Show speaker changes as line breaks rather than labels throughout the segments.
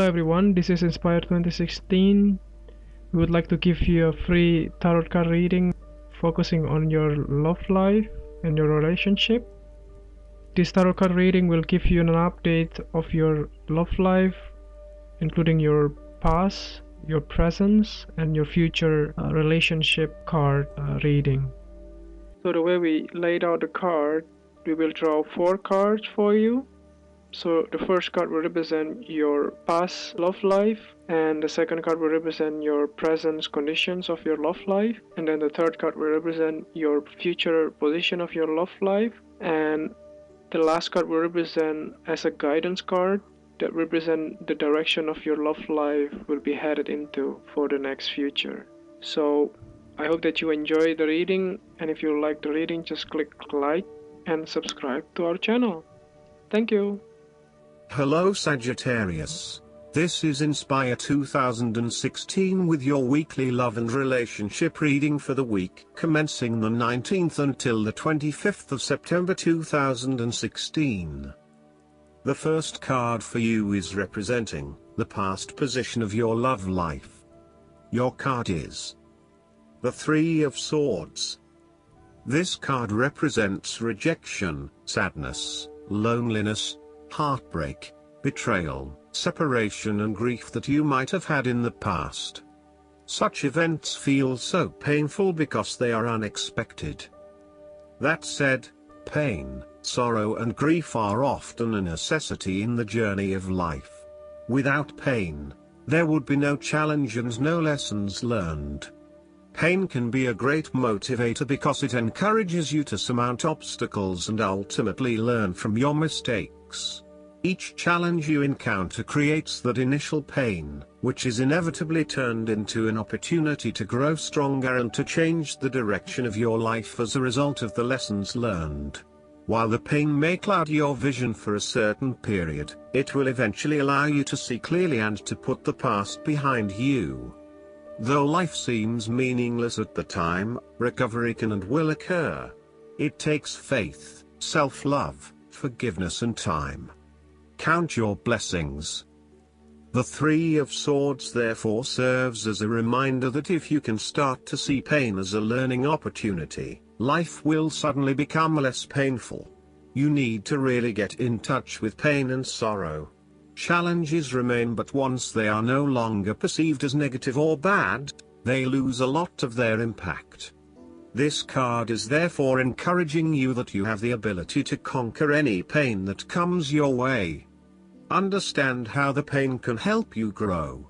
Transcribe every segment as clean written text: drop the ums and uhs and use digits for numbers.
Hello everyone, this is Inspire 2016. We would like to give you a free tarot card reading focusing on your love life and your relationship. This tarot card reading will give you an update of your love life, including your past, your present, and your future relationship card reading. So the way we laid out the card, we will draw 4 cards for you. So the first card will represent your past love life, and the second card will represent your present conditions of your love life, and then the third card will represent your future position of your love life, and the last card will represent as a guidance card that represent the direction of your love life will be headed into for the next future. So I hope that you enjoy the reading, and if you like the reading, just click like and subscribe to our channel. Thank you.
Hello Sagittarius. This is Inspire 2016 with your weekly love and relationship reading for the week commencing the 19th until the 25th of September 2016. The first card for you is representing the past position of your love life. Your card is the Three of Swords. This card represents rejection, sadness, loneliness, heartbreak, betrayal, separation and grief that you might have had in the past. Such events feel so painful because they are unexpected. That said, pain, sorrow and grief are often a necessity in the journey of life. Without pain, there would be no challenge and no lessons learned. Pain can be a great motivator because it encourages you to surmount obstacles and ultimately learn from your mistakes. Each challenge you encounter creates that initial pain, which is inevitably turned into an opportunity to grow stronger and to change the direction of your life as a result of the lessons learned. While the pain may cloud your vision for a certain period, it will eventually allow you to see clearly and to put the past behind you. Though life seems meaningless at the time, recovery can and will occur. It takes faith, self-love, forgiveness and time. Count your blessings. The Three of Swords therefore serves as a reminder that if you can start to see pain as a learning opportunity, life will suddenly become less painful. You need to really get in touch with pain and sorrow. Challenges remain, but once they are no longer perceived as negative or bad, they lose a lot of their impact. This card is therefore encouraging you that you have the ability to conquer any pain that comes your way. Understand how the pain can help you grow.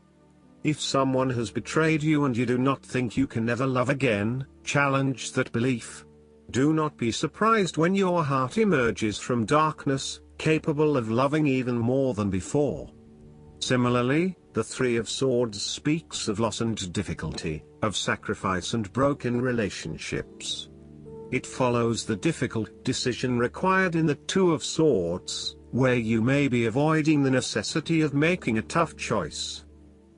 If someone has betrayed you and you do not think you can ever love again, challenge that belief. Do not be surprised when your heart emerges from darkness, capable of loving even more than before. Similarly, the Three of Swords speaks of loss and difficulty, of sacrifice and broken relationships. It follows the difficult decision required in the Two of Swords, where you may be avoiding the necessity of making a tough choice.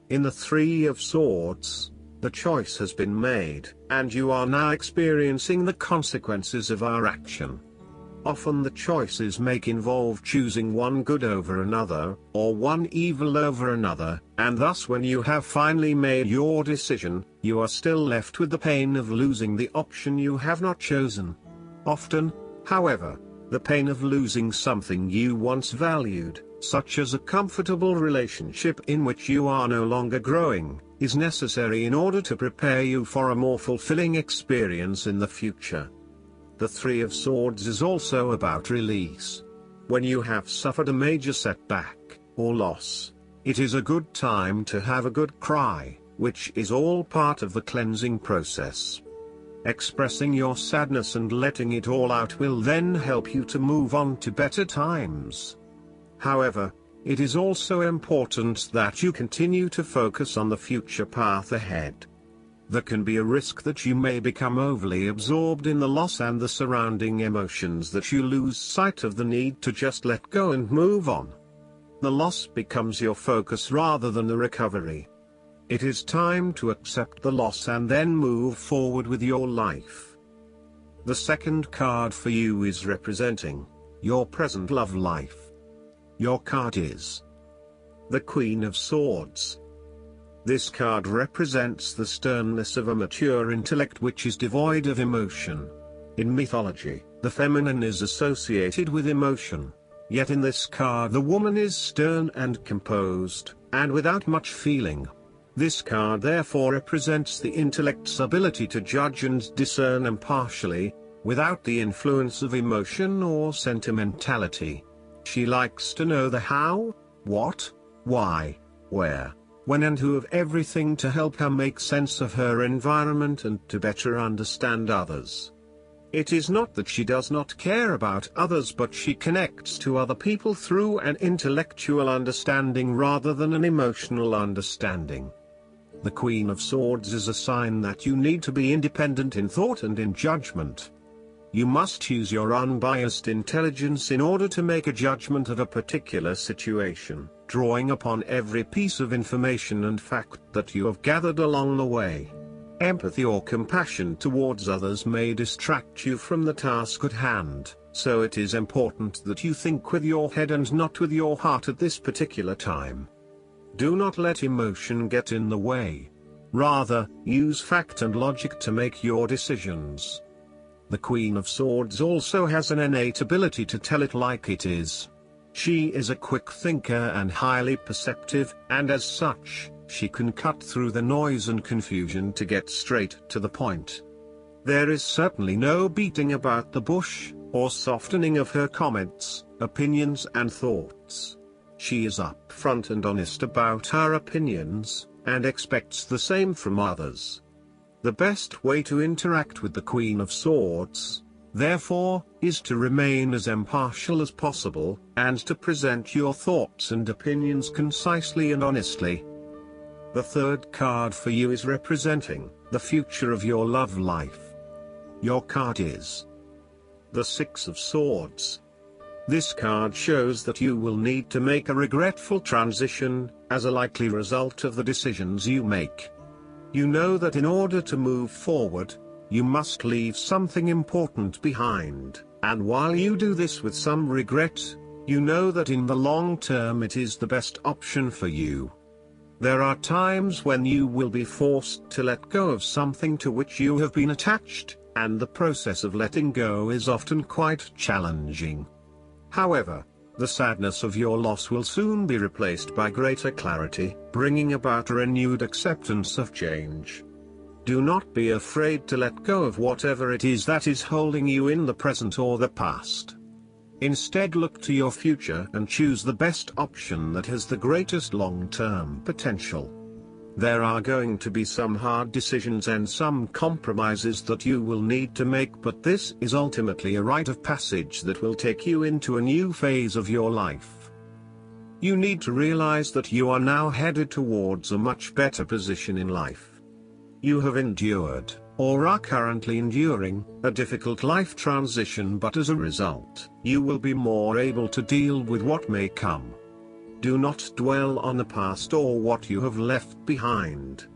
In the Three of Swords, the choice has been made, and you are now experiencing the consequences of our action. Often the choices make involve choosing one good over another, or one evil over another, and thus when you have finally made your decision, you are still left with the pain of losing the option you have not chosen. Often, however, the pain of losing something you once valued, such as a comfortable relationship in which you are no longer growing, is necessary in order to prepare you for a more fulfilling experience in the future. The Three of Swords is also about release. When you have suffered a major setback, or loss, it is a good time to have a good cry, which is all part of the cleansing process. Expressing your sadness and letting it all out will then help you to move on to better times. However, it is also important that you continue to focus on the future path ahead. There can be a risk that you may become overly absorbed in the loss and the surrounding emotions that you lose sight of the need to just let go and move on. The loss becomes your focus rather than the recovery. It is time to accept the loss and then move forward with your life. The second card for you is representing your present love life. Your card is the Queen of Swords. This card represents the sternness of a mature intellect which is devoid of emotion. In mythology, the feminine is associated with emotion. Yet in this card the woman is stern and composed, and without much feeling. This card therefore represents the intellect's ability to judge and discern impartially, without the influence of emotion or sentimentality. She likes to know the how, what, why, where, when and who of everything to help her make sense of her environment and to better understand others. It is not that she does not care about others, but she connects to other people through an intellectual understanding rather than an emotional understanding. The Queen of Swords is a sign that you need to be independent in thought and in judgment. You must use your unbiased intelligence in order to make a judgment of a particular situation, drawing upon every piece of information and fact that you have gathered along the way. Empathy or compassion towards others may distract you from the task at hand, so it is important that you think with your head and not with your heart at this particular time. Do not let emotion get in the way. Rather, use fact and logic to make your decisions. The Queen of Swords also has an innate ability to tell it like it is. She is a quick thinker and highly perceptive, and as such, she can cut through the noise and confusion to get straight to the point. There is certainly no beating about the bush, or softening of her comments, opinions and thoughts. She is upfront and honest about her opinions, and expects the same from others. The best way to interact with the Queen of Swords, therefore, is to remain as impartial as possible, and to present your thoughts and opinions concisely and honestly. The third card for you is representing the future of your love life. Your card is the Six of Swords. This card shows that you will need to make a regretful transition, as a likely result of the decisions you make. You know that in order to move forward, you must leave something important behind, and while you do this with some regret, you know that in the long term it is the best option for you. There are times when you will be forced to let go of something to which you have been attached, and the process of letting go is often quite challenging. However, the sadness of your loss will soon be replaced by greater clarity, bringing about a renewed acceptance of change. Do not be afraid to let go of whatever it is that is holding you in the present or the past. Instead, look to your future and choose the best option that has the greatest long-term potential. There are going to be some hard decisions and some compromises that you will need to make, but this is ultimately a rite of passage that will take you into a new phase of your life. You need to realize that you are now headed towards a much better position in life. You have endured, or are currently enduring, a difficult life transition, but as a result, you will be more able to deal with what may come. Do not dwell on the past or what you have left behind.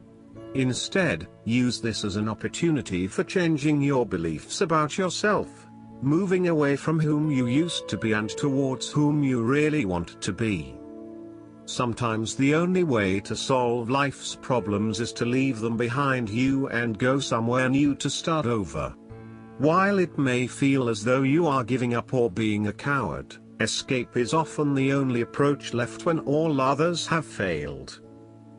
Instead, use this as an opportunity for changing your beliefs about yourself, moving away from whom you used to be and towards whom you really want to be. Sometimes the only way to solve life's problems is to leave them behind you and go somewhere new to start over. While it may feel as though you are giving up or being a coward, escape is often the only approach left when all others have failed.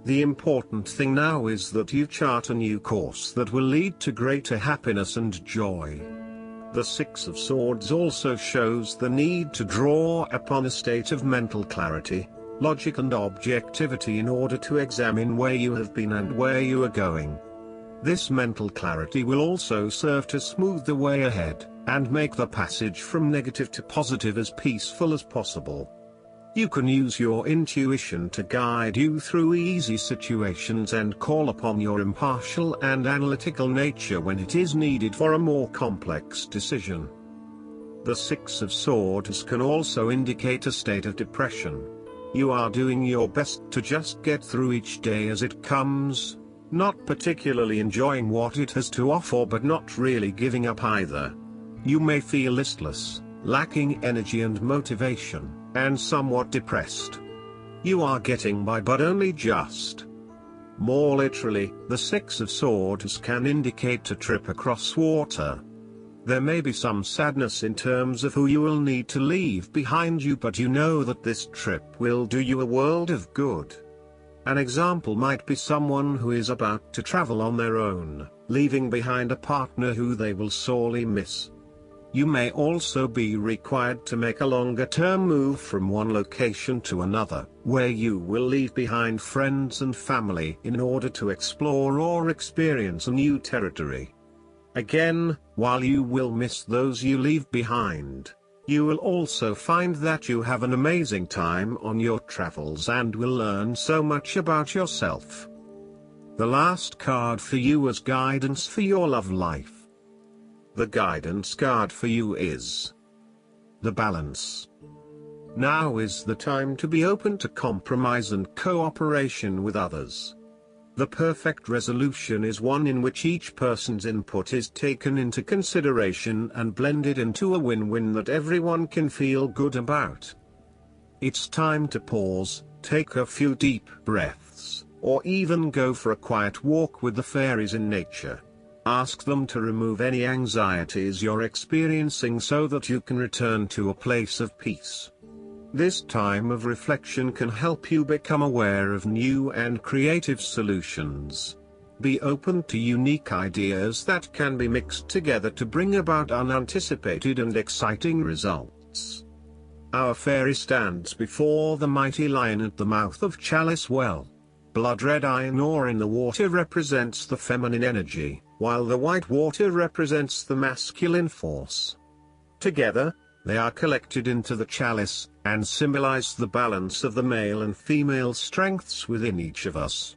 The important thing now is that you chart a new course that will lead to greater happiness and joy. The Six of Swords also shows the need to draw upon a state of mental clarity, logic and objectivity in order to examine where you have been and where you are going. This mental clarity will also serve to smooth the way ahead, and make the passage from negative to positive as peaceful as possible. You can use your intuition to guide you through easy situations and call upon your impartial and analytical nature when it is needed for a more complex decision. The Six of Swords can also indicate a state of depression. You are doing your best to just get through each day as it comes, not particularly enjoying what it has to offer but not really giving up either. You may feel listless, lacking energy and motivation, and somewhat depressed. You are getting by, but only just. More literally, the Six of Swords can indicate a trip across water. There may be some sadness in terms of who you will need to leave behind you, but you know that this trip will do you a world of good. An example might be someone who is about to travel on their own, leaving behind a partner who they will sorely miss. You may also be required to make a longer-term move from one location to another, where you will leave behind friends and family in order to explore or experience a new territory. Again, while you will miss those you leave behind, you will also find that you have an amazing time on your travels and will learn so much about yourself. The last card for you is guidance for your love life. The guidance card for you is the Balance. Now is the time to be open to compromise and cooperation with others. The perfect resolution is one in which each person's input is taken into consideration and blended into a win-win that everyone can feel good about. It's time to pause, take a few deep breaths, or even go for a quiet walk with the fairies in nature. Ask them to remove any anxieties you're experiencing so that you can return to a place of peace. This time of reflection can help you become aware of new and creative solutions. Be open to unique ideas that can be mixed together to bring about unanticipated and exciting results. Our fairy stands before the mighty lion at the mouth of Chalice Well. Blood red iron ore in the water represents the feminine energy, while the white water represents the masculine force. Together, they are collected into the chalice, and symbolize the balance of the male and female strengths within each of us.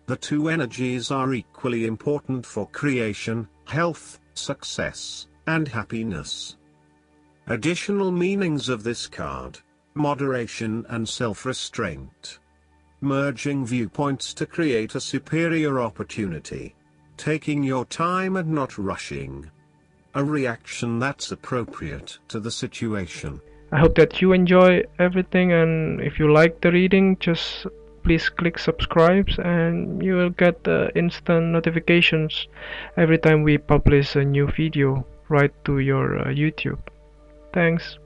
The two energies are equally important for creation, health, success, and happiness. Additional meanings of this card: moderation and self-restraint. Merging viewpoints to create a superior opportunity. Taking your time and not rushing. A reaction that's appropriate to the situation.
I hope that you enjoy everything, and if you like the reading, just please click subscribe and you will get the instant notifications every time we publish a new video right to your YouTube. Thanks.